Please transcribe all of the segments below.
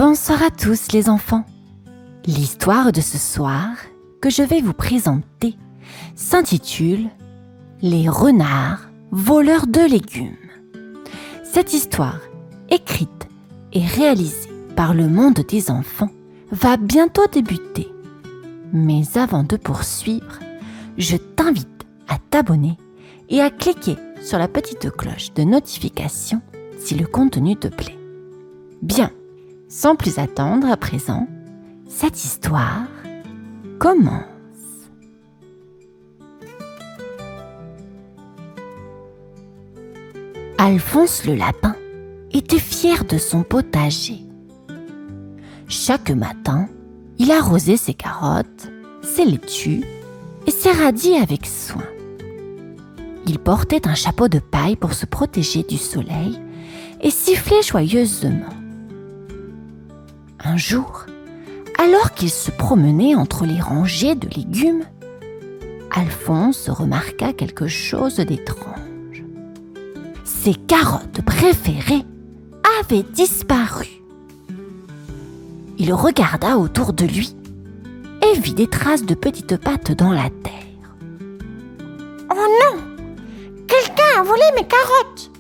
Bonsoir à tous les enfants. L'histoire de ce soir que je vais vous présenter s'intitule « Les renards voleurs de légumes ». Cette histoire, écrite et réalisée par le monde des enfants, va bientôt débuter. Mais avant de poursuivre, je t'invite à t'abonner et à cliquer sur la petite cloche de notification si le contenu te plaît. Bien, sans plus attendre à présent, cette histoire commence. Alphonse le lapin était fier de son potager. Chaque matin, il arrosait ses carottes, ses laitues et ses radis avec soin. Il portait un chapeau de paille pour se protéger du soleil et sifflait joyeusement. Un jour, alors qu'il se promenait entre les rangées de légumes, Alphonse remarqua quelque chose d'étrange. Ses carottes préférées avaient disparu. Il regarda autour de lui et vit des traces de petites pattes dans la terre. « Oh non! Quelqu'un a volé mes carottes !»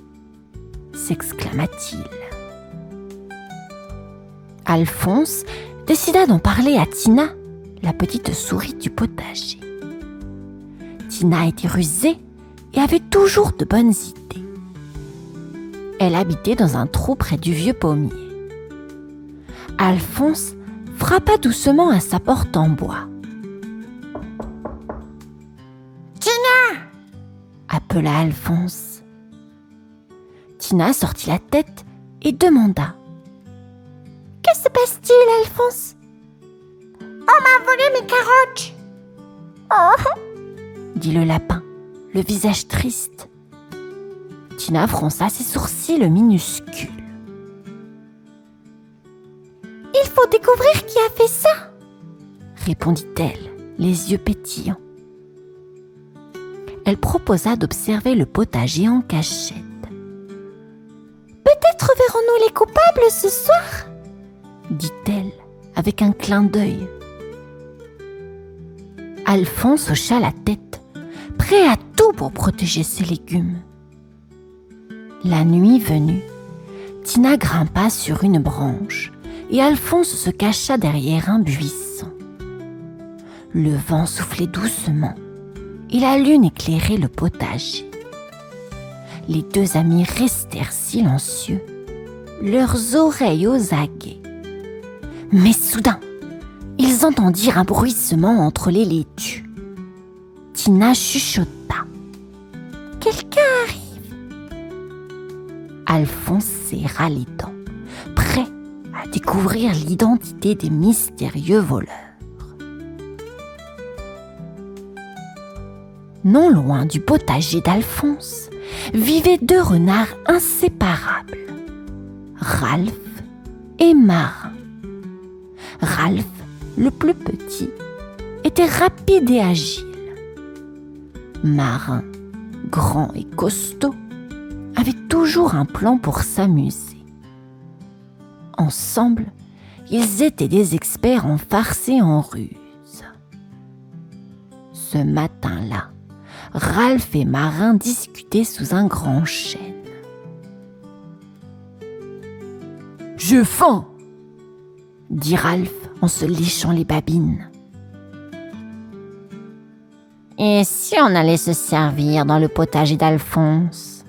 s'exclama-t-il. Alphonse décida d'en parler à Tina, la petite souris du potager. Tina était rusée et avait toujours de bonnes idées. Elle habitait dans un trou près du vieux pommier. Alphonse frappa doucement à sa porte en bois. « Tina !» appela Alphonse. Tina sortit la tête et demanda: « Que se passe-t-il, Alphonse ?»« On m'a volé mes carottes !»« Oh !» dit le lapin, le visage triste. Tina fronça ses sourcils minuscules. « Il faut découvrir qui a fait ça !» répondit-elle, les yeux pétillants. Elle proposa d'observer le potager en cachette. « Peut-être verrons-nous les coupables ce soir ?» dit-elle avec un clin d'œil. Alphonse hocha la tête, prêt à tout pour protéger ses légumes. La nuit venue, Tina grimpa sur une branche et Alphonse se cacha derrière un buisson. Le vent soufflait doucement et la lune éclairait le potager. Les deux amis restèrent silencieux, leurs oreilles aux aguets. Mais soudain, ils entendirent un bruissement entre les laitues. Tina chuchota: « Quelqu'un arrive !» Alphonse serra les dents, prêt à découvrir l'identité des mystérieux voleurs. Non loin du potager d'Alphonse, vivaient deux renards inséparables, Ralph et Marin. Ralph, le plus petit, était rapide et agile. Marin, grand et costaud, avait toujours un plan pour s'amuser. Ensemble, ils étaient des experts en farce et en ruse. Ce matin-là, Ralph et Marin discutaient sous un grand chêne. « J'ai faim !» dit Ralph en se léchant les babines. « Et si on allait se servir dans le potager d'Alphonse ?»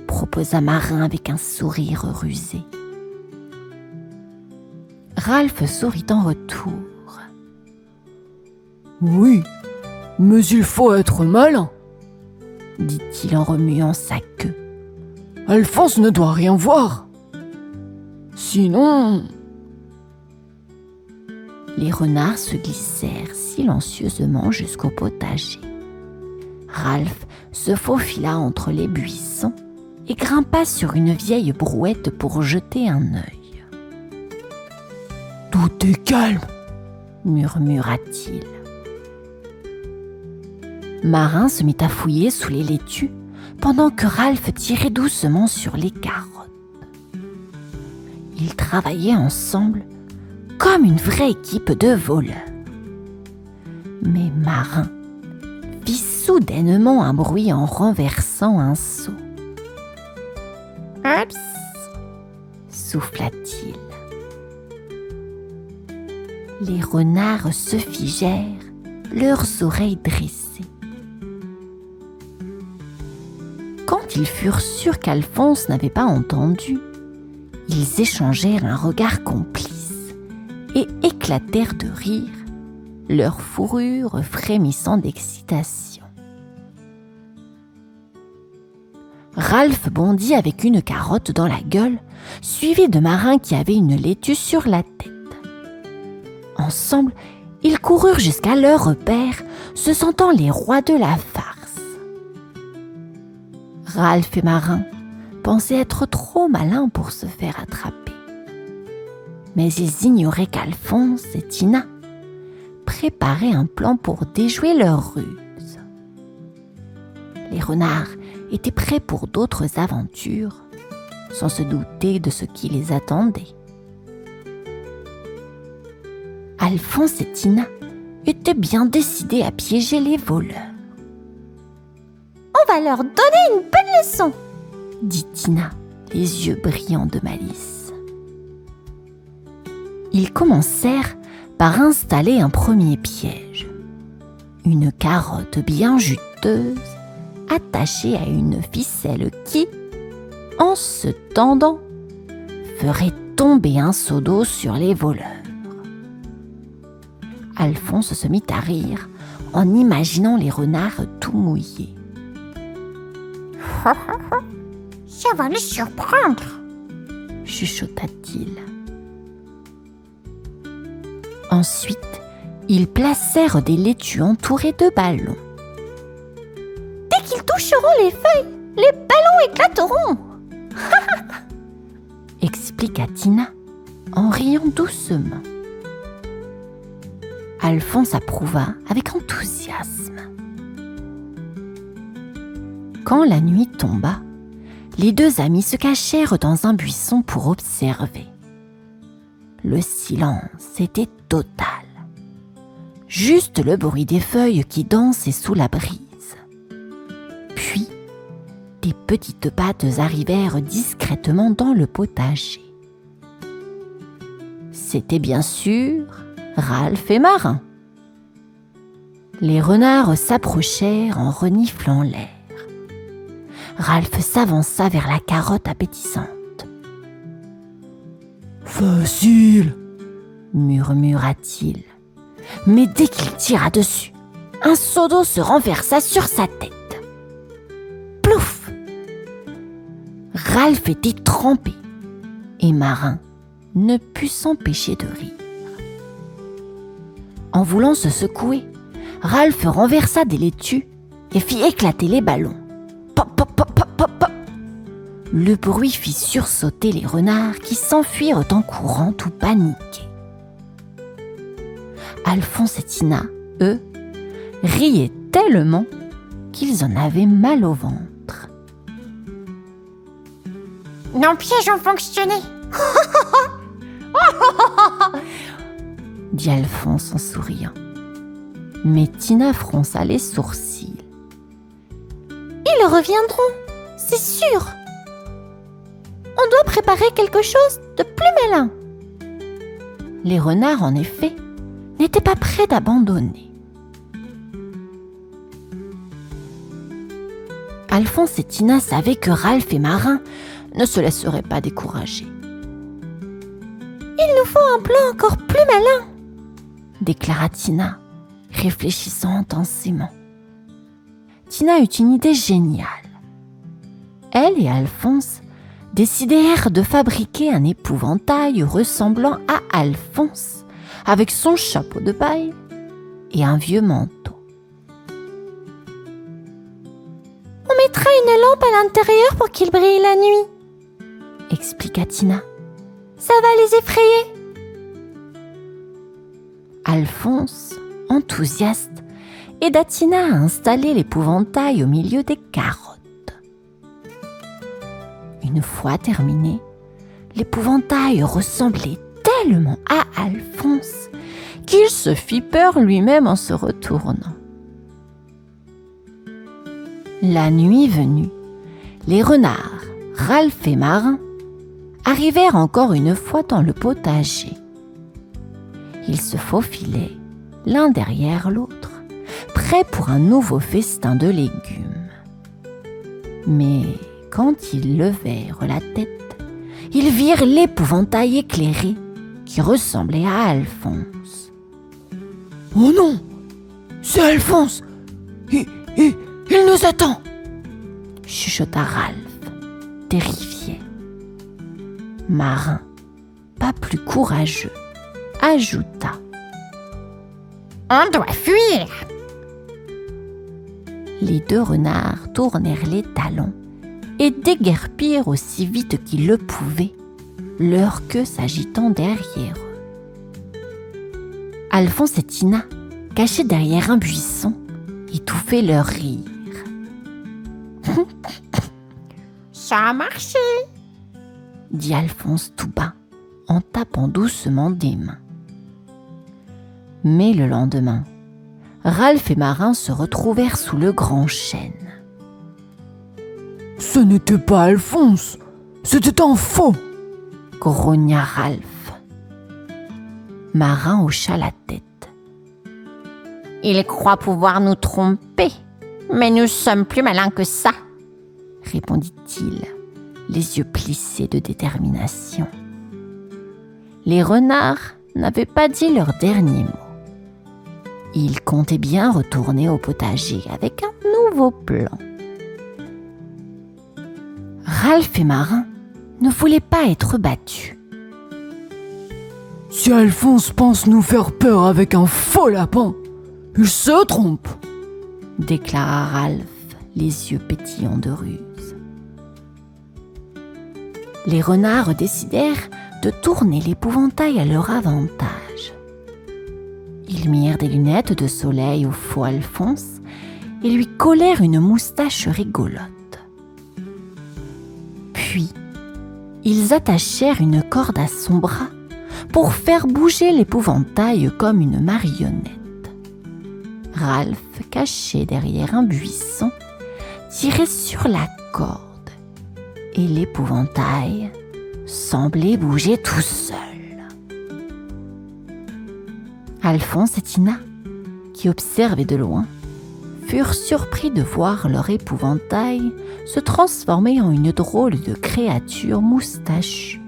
proposa Marin avec un sourire rusé. Ralph sourit en retour. « Oui, mais il faut être malin, » dit-il en remuant sa queue. « Alphonse ne doit rien voir. Sinon... » Les renards se glissèrent silencieusement jusqu'au potager. Ralph se faufila entre les buissons et grimpa sur une vieille brouette pour jeter un œil. « Tout est calme !» murmura-t-il. Marin se mit à fouiller sous les laitues pendant que Ralph tirait doucement sur les carottes. Ils travaillaient ensemble comme une vraie équipe de voleurs. Mais Marin fit soudainement un bruit en renversant un seau. « Oups !» souffla-t-il. Les renards se figèrent, leurs oreilles dressées. Quand ils furent sûrs qu'Alphonse n'avait pas entendu, ils échangèrent un regard complice et éclatèrent de rire, leur fourrure frémissant d'excitation. Ralph bondit avec une carotte dans la gueule, suivi de Marin qui avait une laitue sur la tête. Ensemble, ils coururent jusqu'à leur repère, se sentant les rois de la farce. Ralph et Marin pensaient être trop malins pour se faire attraper. Mais ils ignoraient qu'Alphonse et Tina préparaient un plan pour déjouer leur ruse. Les renards étaient prêts pour d'autres aventures, sans se douter de ce qui les attendait. Alphonse et Tina étaient bien décidés à piéger les voleurs. « On va leur donner une bonne leçon !» dit Tina, les yeux brillants de malice. Ils commencèrent par installer un premier piège. Une carotte bien juteuse attachée à une ficelle qui, en se tendant, ferait tomber un seau d'eau sur les voleurs. Alphonse se mit à rire en imaginant les renards tout mouillés. « Ça va les surprendre !» chuchota-t-il. Ensuite, ils placèrent des laitues entourées de ballons. « Dès qu'ils toucheront les feuilles, les ballons éclateront !» expliqua Tina en riant doucement. Alphonse approuva avec enthousiasme. Quand la nuit tomba, les deux amis se cachèrent dans un buisson pour observer. Le silence était total. Juste le bruit des feuilles qui dansaient sous la brise. Puis, des petites pattes arrivèrent discrètement dans le potager. C'était bien sûr Ralph et Marin. Les renards s'approchèrent en reniflant l'air. Ralph s'avança vers la carotte appétissante. « Facile !» murmura-t-il. Mais dès qu'il tira dessus, un seau d'eau se renversa sur sa tête. Plouf ! Ralph était trempé et Marin ne put s'empêcher de rire. En voulant se secouer, Ralph renversa des laitues et fit éclater les ballons. Pop, pop, pop, pop, pop, pop. Le bruit fit sursauter les renards qui s'enfuirent en courant tout paniqués. Alphonse et Tina, eux, riaient tellement qu'ils en avaient mal au ventre. « Nos pièges ont fonctionné !» dit Alphonse en souriant. Mais Tina fronça les sourcils. « Ils reviendront, c'est sûr. On doit préparer quelque chose de plus malin. » Les renards, en effet, n'étaient pas prêts d'abandonner. Alphonse et Tina savaient que Ralph et Marin ne se laisseraient pas décourager. « Il nous faut un plan encore plus malin !» déclara Tina, réfléchissant intensément. Tina eut une idée géniale. Elle et Alphonse décidèrent de fabriquer un épouvantail ressemblant à Alphonse, avec son chapeau de paille et un vieux manteau. « On mettra une lampe à l'intérieur pour qu'il brille la nuit, » expliqua Tina. « Ça va les effrayer. » Alphonse, enthousiaste, aida Tina à installer l'épouvantail au milieu des carottes. Une fois terminé, l'épouvantail ressemblait tellement à Alphonse qu'il se fit peur lui-même en se retournant. La nuit venue, les renards, Ralph et Marin, arrivèrent encore une fois dans le potager. Ils se faufilaient l'un derrière l'autre, prêts pour un nouveau festin de légumes. Mais quand ils levèrent la tête, ils virent l'épouvantail éclairé qui ressemblait à Alphonse. « Oh non, c'est Alphonse! Il nous attend !» chuchota Ralph, terrifié. Marin, pas plus courageux, ajouta: « On doit fuir !» Les deux renards tournèrent les talons et déguerpirent aussi vite qu'ils le pouvaient, leur queue s'agitant derrière eux. Alphonse et Tina, cachés derrière un buisson, étouffaient leur rire. « Ça a marché !» dit Alphonse tout bas, en tapant doucement des mains. Mais le lendemain, Ralph et Marin se retrouvèrent sous le grand chêne. « Ce n'était pas Alphonse, c'était un faux !» grogna Ralph. Marin hocha la tête. « Il croit pouvoir nous tromper, mais nous sommes plus malins que ça !» répondit-il, les yeux plissés de détermination. Les renards n'avaient pas dit leur dernier mot. Ils comptaient bien retourner au potager avec un nouveau plan. Ralph et Marin ne voulaient pas être battus. « Si Alphonse pense nous faire peur avec un faux lapin, il se trompe !» déclara Ralph, les yeux pétillants de ruse. Les renards décidèrent de tourner l'épouvantail à leur avantage. Ils mirent des lunettes de soleil au faux Alphonse et lui collèrent une moustache rigolote. Puis, ils attachèrent une corde à son bras pour faire bouger l'épouvantail comme une marionnette. Ralph, caché derrière un buisson, tirait sur la corde et l'épouvantail semblait bouger tout seul. Alphonse et Tina, qui observaient de loin, furent surpris de voir leur épouvantail se transformer en une drôle de créature moustachue.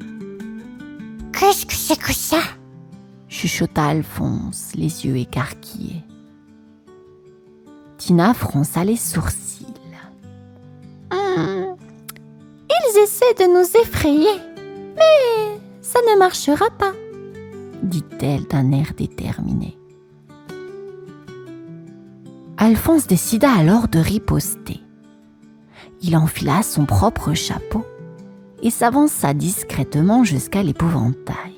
« Qu'est-ce que c'est que ça ?» chuchota Alphonse, les yeux écarquillés. Tina fronça les sourcils. « Ils essaient de nous effrayer, mais ça ne marchera pas », dit-elle d'un air déterminé. Alphonse décida alors de riposter. Il enfila son propre chapeau et s'avança discrètement jusqu'à l'épouvantail.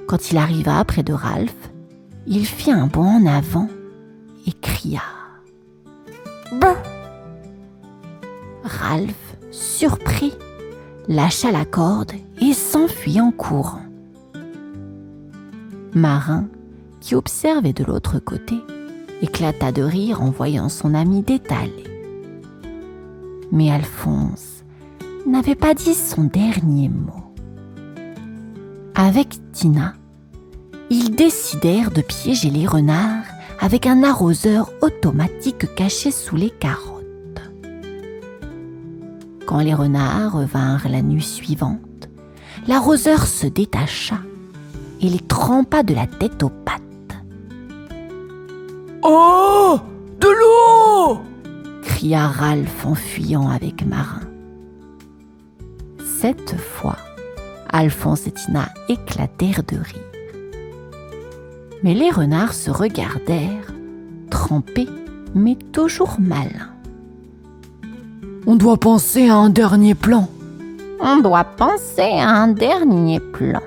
Quand il arriva près de Ralph, il fit un bond en avant et cria « Bouh !» Ralph, surpris, lâcha la corde et s'enfuit en courant. Marin, qui observait de l'autre côté, éclata de rire en voyant son ami détaler. Mais Alphonse n'avait pas dit son dernier mot. Avec Tina, ils décidèrent de piéger les renards avec un arroseur automatique caché sous les carottes. Quand les renards revinrent la nuit suivante, l'arroseur se détacha et les trempa de la tête aux pattes. « Oh, de l'eau !» cria Ralph en fuyant avec Marin. Cette fois, Alphonse et Tina éclatèrent de rire. Mais les renards se regardèrent, trempés mais toujours malins. « On doit penser à un dernier plan. »« On doit penser à un dernier plan, »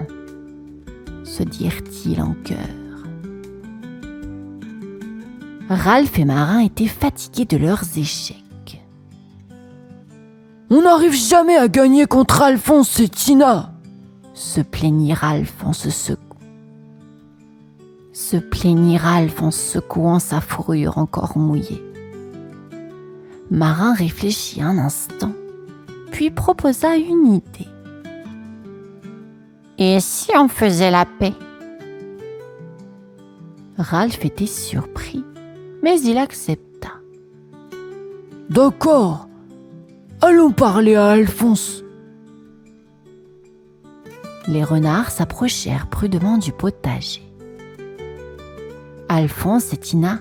se dirent-ils en chœur. Ralph et Marin étaient fatigués de leurs échecs. « On n'arrive jamais à gagner contre Alphonse et Tina, se plaignit Ralph en secouant sa fourrure encore mouillée. Marin réfléchit un instant, puis proposa une idée. Et si on faisait la paix? Ralph était surpris, mais il accepta. D'accord, allons parler à Alphonse. Les renards s'approchèrent prudemment du potager. Alphonse et Tina,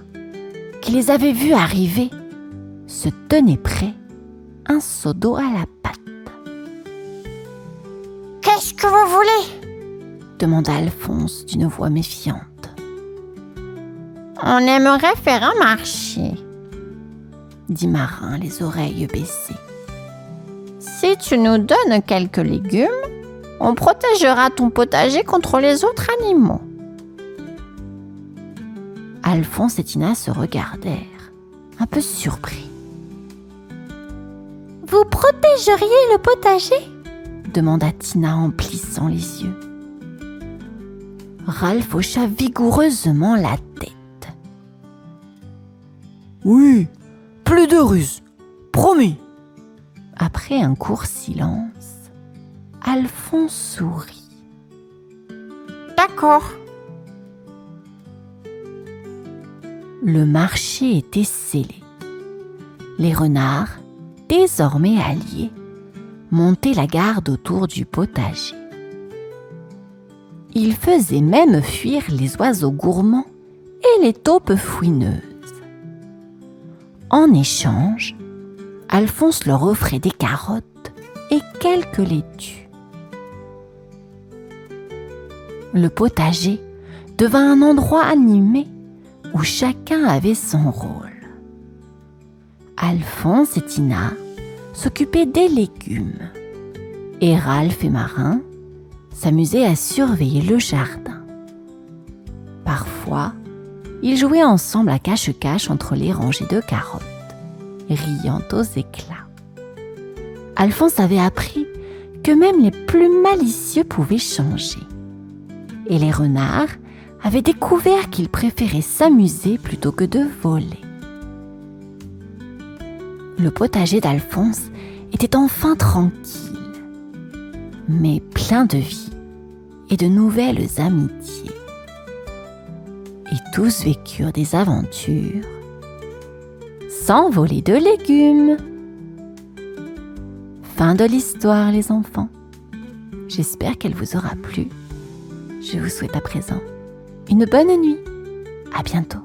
qui les avaient vus arriver, se tenaient prêts, un seau d'eau à la patte. « Qu'est-ce que vous voulez ?» demanda Alphonse d'une voix méfiante. « On aimerait faire un marché, » dit Marin, les oreilles baissées. « Si tu nous donnes quelques légumes, on protégera ton potager contre les autres animaux. » Alphonse et Tina se regardèrent, un peu surpris. « Vous protégeriez le potager ?» demanda Tina en plissant les yeux. Ralph hocha vigoureusement la tête. « Oui, plus de ruse, promis. » Après un court silence, Alphonse sourit. « D'accord. » Le marché était scellé. Les renards, désormais alliés, montaient la garde autour du potager. Ils faisaient même fuir les oiseaux gourmands et les taupes fouineuses. En échange, Alphonse leur offrait des carottes et quelques laitues. Le potager devint un endroit animé où chacun avait son rôle. Alphonse et Tina s'occupaient des légumes et Ralph et Marin s'amusaient à surveiller le jardin. Parfois, ils jouaient ensemble à cache-cache entre les rangées de carottes, riant aux éclats. Alphonse avait appris que même les plus malicieux pouvaient changer. Et les renards avaient découvert qu'ils préféraient s'amuser plutôt que de voler. Le potager d'Alphonse était enfin tranquille, mais plein de vie et de nouvelles amitiés. Et tous vécurent des aventures sans voler de légumes. Fin de l'histoire, les enfants. J'espère qu'elle vous aura plu. Je vous souhaite à présent une bonne nuit. À bientôt.